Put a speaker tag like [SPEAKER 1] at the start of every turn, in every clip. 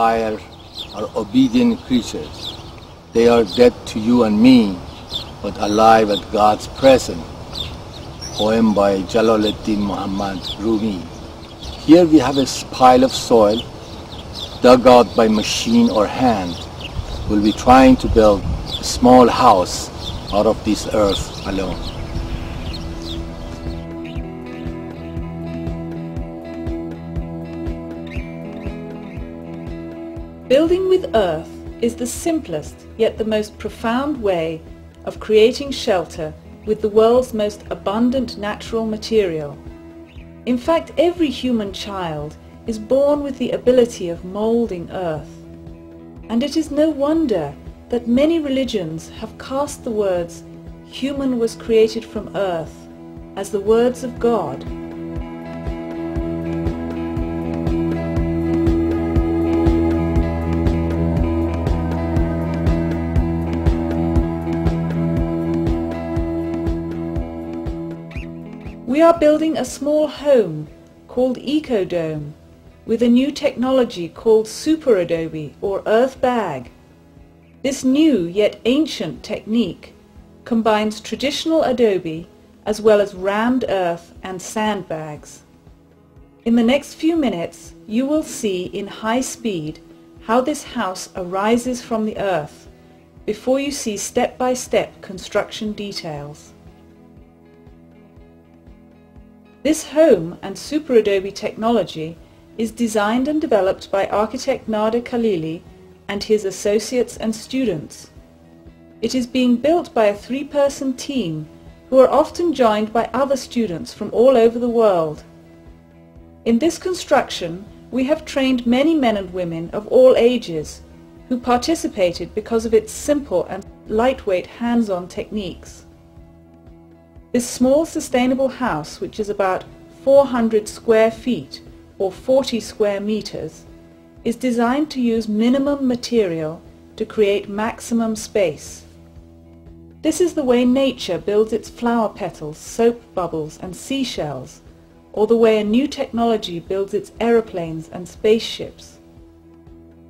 [SPEAKER 1] higher are obedient creatures. They are dead to you and me, but alive at God's presence. Poem by Jalaluddin Muhammad Rumi. Here we have a pile of soil dug out by machine or hand. We'll be trying to build a small house out of this earth alone.
[SPEAKER 2] Building with earth is the simplest yet the most profound way of creating shelter with the world's most abundant natural material. In fact, every human child is born with the ability of moulding earth. And it is no wonder that many religions have cast the words "human was created from earth" as the words of God. We are building a small home called Eko Dome with a new technology called Super Adobe or Earth Bag. This new yet ancient technique combines traditional adobe as well as rammed earth and sandbags. In the next few minutes you will see in high speed how this house arises from the earth before you see step-by-step construction details. This home and Super Adobe technology is designed and developed by architect Nader Khalili and his associates and students. It is being built by a 3-person team who are often joined by other students from all over the world. In this construction, we have trained many men and women of all ages who participated because of its simple and lightweight hands-on techniques. This small sustainable house, which is about 400 square feet or 40 square meters, is designed to use minimum material to create maximum space. This is the way nature builds its flower petals, soap bubbles and seashells, or the way a new technology builds its aeroplanes and spaceships.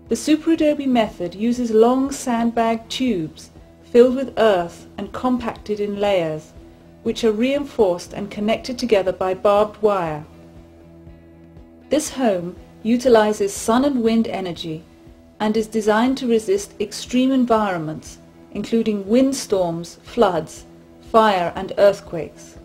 [SPEAKER 2] The Super Adobe method uses long sandbag tubes filled with earth and compacted in layers, which are reinforced and connected together by barbed wire. This home utilizes sun and wind energy and is designed to resist extreme environments, including windstorms, floods, fire and earthquakes.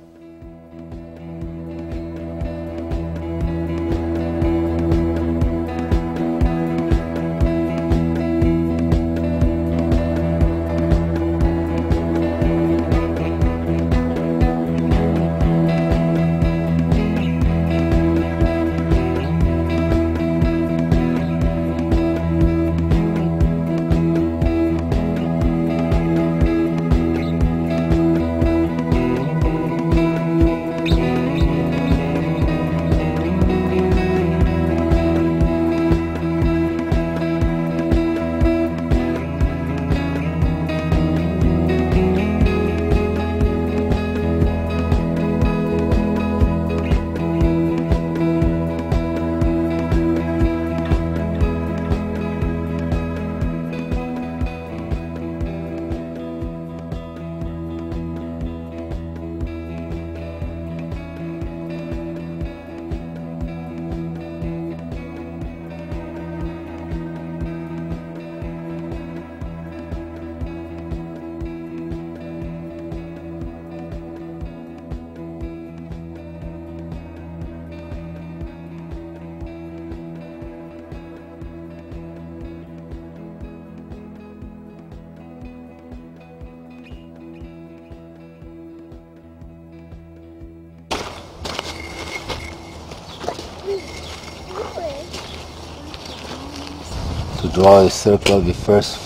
[SPEAKER 1] To draw a circle, we first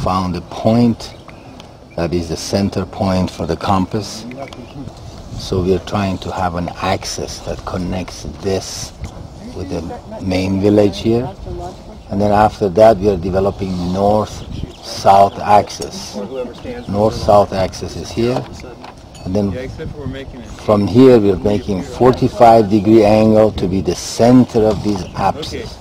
[SPEAKER 1] found a point that is the center point for the compass. So we are trying to have an axis that connects this with the main village here. And then after that we are developing north-south axis. North-south axis is here. And then from here we are making 45-degree angle to be the center of these axes.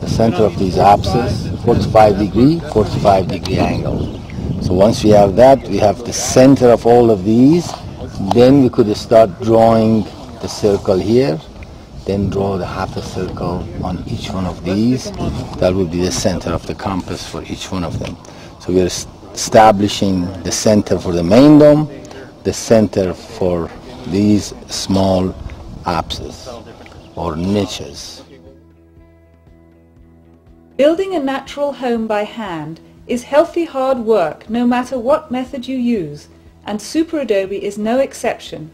[SPEAKER 1] the center of these apses, 45 degree angle. So once we have that, we have the center of all of these, then we could start drawing the circle here, then draw the half a circle on each one of these. That would be the center of the compass for each one of them. So we are establishing the center for the main dome, the center for these small apses or niches.
[SPEAKER 2] Building a natural home by hand is healthy hard work no matter what method you use, and Super Adobe is no exception.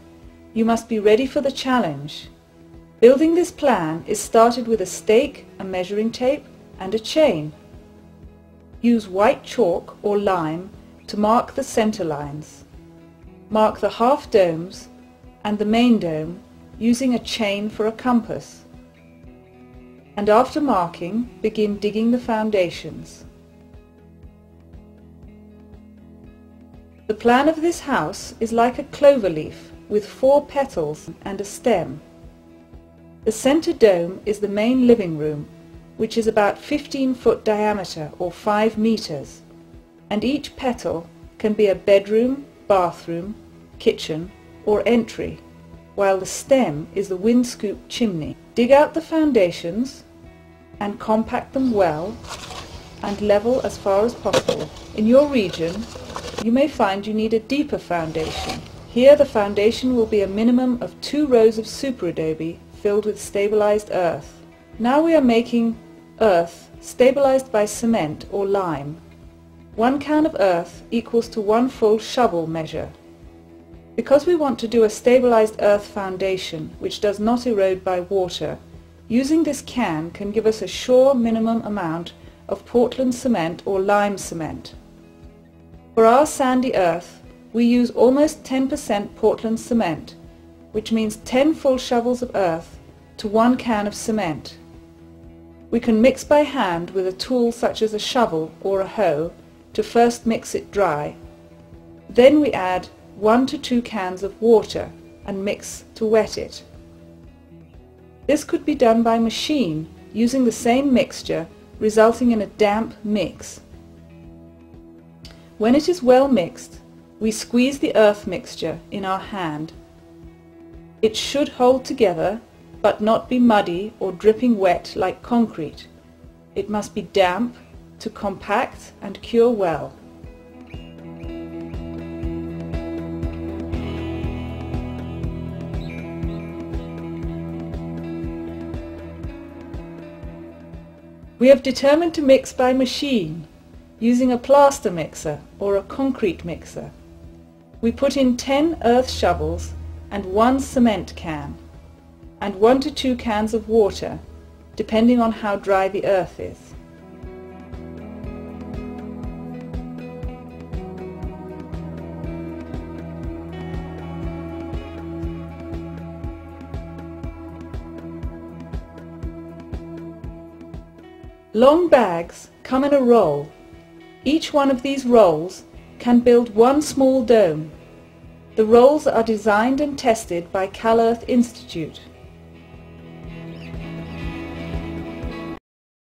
[SPEAKER 2] You must be ready for the challenge. Building this plan is started with a stake, a measuring tape and a chain. Use white chalk or lime to mark the center lines. Mark the half domes and the main dome using a chain for a compass. And after marking, begin digging the foundations. The plan of this house is like a clover leaf with 4 petals and a stem. The center dome is the main living room, which is about 15-foot diameter or 5 meters, and each petal can be a bedroom, bathroom, kitchen or entry, while the stem is the windscoop chimney. Dig out the foundations and compact them well and level as far as possible. In your region, you may find you need a deeper foundation. Here the foundation will be a minimum of 2 rows of Super Adobe filled with stabilized earth. Now we are making earth stabilized by cement or lime. 1 can of earth equals to 1 full shovel measure. Because we want to do a stabilized earth foundation which does not erode by water, using this can give us a sure minimum amount of Portland cement or lime cement. For our sandy earth, we use almost 10% Portland cement, which means 10 full shovels of earth to 1 can of cement. We can mix by hand with a tool such as a shovel or a hoe to first mix it dry. Then we add 1 to 2 cans of water and mix to wet it. This could be done by machine using the same mixture, resulting in a damp mix. When it is well mixed, we squeeze the earth mixture in our hand. It should hold together but not be muddy or dripping wet like concrete. It must be damp to compact and cure well. We have determined to mix by machine, using a plaster mixer or a concrete mixer. We put in 10 earth shovels and 1 cement can, and 1 to 2 cans of water, depending on how dry the earth is. Long bags come in a roll. Each one of these rolls can build 1 small dome. The rolls are designed and tested by CalEarth Institute.